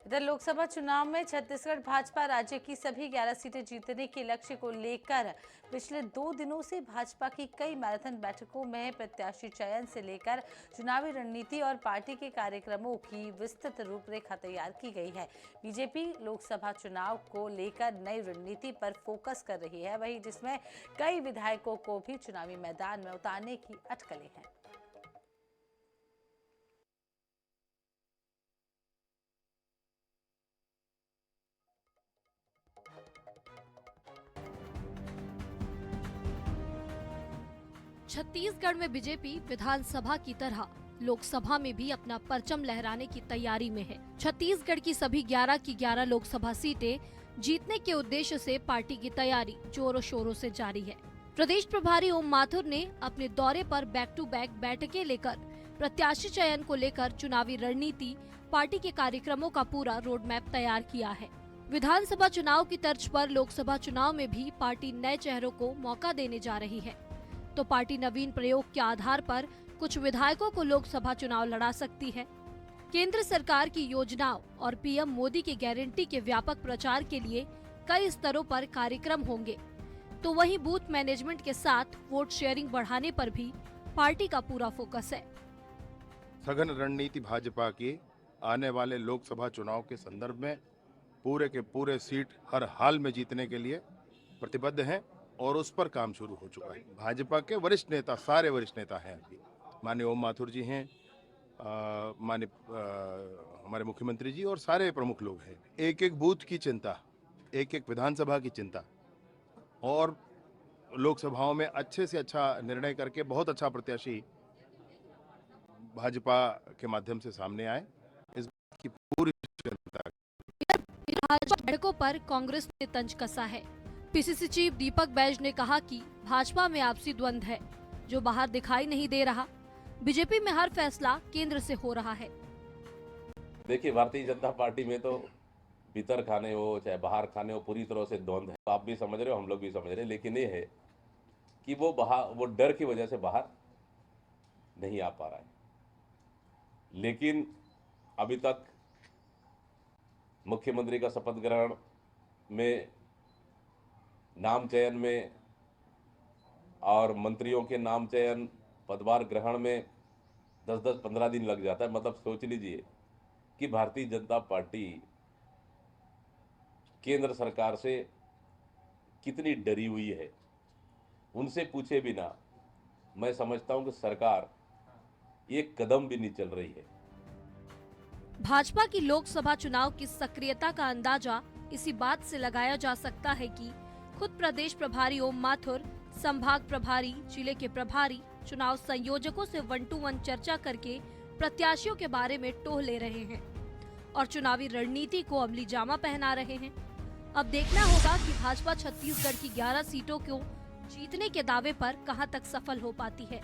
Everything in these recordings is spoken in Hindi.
इधर लोकसभा चुनाव में छत्तीसगढ़ भाजपा राज्य की सभी 11 सीटें जीतने के लक्ष्य को लेकर पिछले 2 दिनों से भाजपा की कई मैराथन बैठकों में प्रत्याशी चयन से लेकर चुनावी रणनीति और पार्टी के कार्यक्रमों की विस्तृत रूपरेखा तैयार की गई है। बीजेपी लोकसभा चुनाव को लेकर नई रणनीति पर फोकस कर रही है, वहीं जिसमें कई विधायकों को भी चुनावी मैदान में उतारने की अटकलें हैं। छत्तीसगढ़ में बीजेपी विधानसभा की तरह लोकसभा में भी अपना परचम लहराने की तैयारी में है। छत्तीसगढ़ की सभी 11 की 11 लोकसभा सीटें जीतने के उद्देश्य से पार्टी की तैयारी जोरों शोरों से जारी है। प्रदेश प्रभारी ओम माथुर ने अपने दौरे पर बैक टू बैक बैठकें लेकर प्रत्याशी चयन को लेकर चुनावी रणनीति, पार्टी के कार्यक्रमों का पूरा रोड मैप तैयार किया है। विधानसभा चुनाव की तर्ज पर लोकसभा चुनाव में भी पार्टी नए चेहरों को मौका देने जा रही है, तो पार्टी नवीन प्रयोग के आधार पर कुछ विधायकों को लोकसभा चुनाव लड़ा सकती है। केंद्र सरकार की योजनाओं और पीएम मोदी की गारंटी के व्यापक प्रचार के लिए कई स्तरों पर कार्यक्रम होंगे, तो वहीं बूथ मैनेजमेंट के साथ वोट शेयरिंग बढ़ाने पर भी पार्टी का पूरा फोकस है। सघन रणनीति भाजपा की आने वाले लोकसभा चुनाव के संदर्भ में पूरे के पूरे सीट हर हाल में जीतने के लिए प्रतिबद्ध हैं और उस पर काम शुरू हो चुका है। भाजपा के वरिष्ठ नेता, सारे वरिष्ठ नेता हैं अभी, माननीय ओम माथुर जी हैं, माननीय हमारे मुख्यमंत्री जी और सारे प्रमुख लोग हैं। एक एक बूथ की चिंता, एक एक विधानसभा की चिंता और लोकसभाओं में अच्छे से अच्छा निर्णय करके बहुत अच्छा प्रत्याशी भाजपा के माध्यम से सामने आए, इस बात की पूरी चिंता। बैठकों पर कांग्रेस ने तंज कसा है। पीसीसी चीफ दीपक बैज ने कहा कि भाजपा में आपसी द्वंद है जो बाहर दिखाई नहीं दे रहा। बीजेपी में हर फैसला केंद्र से हो रहा है। देखिए, भारतीय जनता पार्टी में तो भीतर खाने हो चाहे बाहर खाने हो, पूरी तरह से द्वंद है। आप भी समझ रहे हो, हम लोग भी समझ रहे हैं, लेकिन ये है कि वो डर की वजह से बाहर नहीं आ पा रहा है। लेकिन अभी तक मुख्यमंत्री का शपथ ग्रहण में, नाम चयन में और मंत्रियों के नाम चयन, पदभार ग्रहण में 10-15 दिन लग जाता है। मतलब सोच लीजिए कि भारतीय जनता पार्टी केंद्र सरकार से कितनी डरी हुई है। उनसे पूछे बिना मैं समझता हूं कि सरकार एक कदम भी नहीं चल रही है। भाजपा की लोकसभा चुनाव की सक्रियता का अंदाजा इसी बात से लगाया जा सकता है कि खुद प्रदेश प्रभारी ओम माथुर, संभाग प्रभारी, जिले के प्रभारी चुनाव संयोजकों से 1-to-1 चर्चा करके प्रत्याशियों के बारे में टोह ले रहे हैं और चुनावी रणनीति को अमली जामा पहना रहे हैं। अब देखना होगा कि भाजपा छत्तीसगढ़ की 11 सीटों को जीतने के दावे पर कहां तक सफल हो पाती है।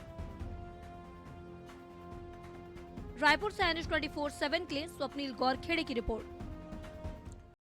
रायपुर से NH 24/7 के लिए स्वप्निल गौरखेड़े की रिपोर्ट।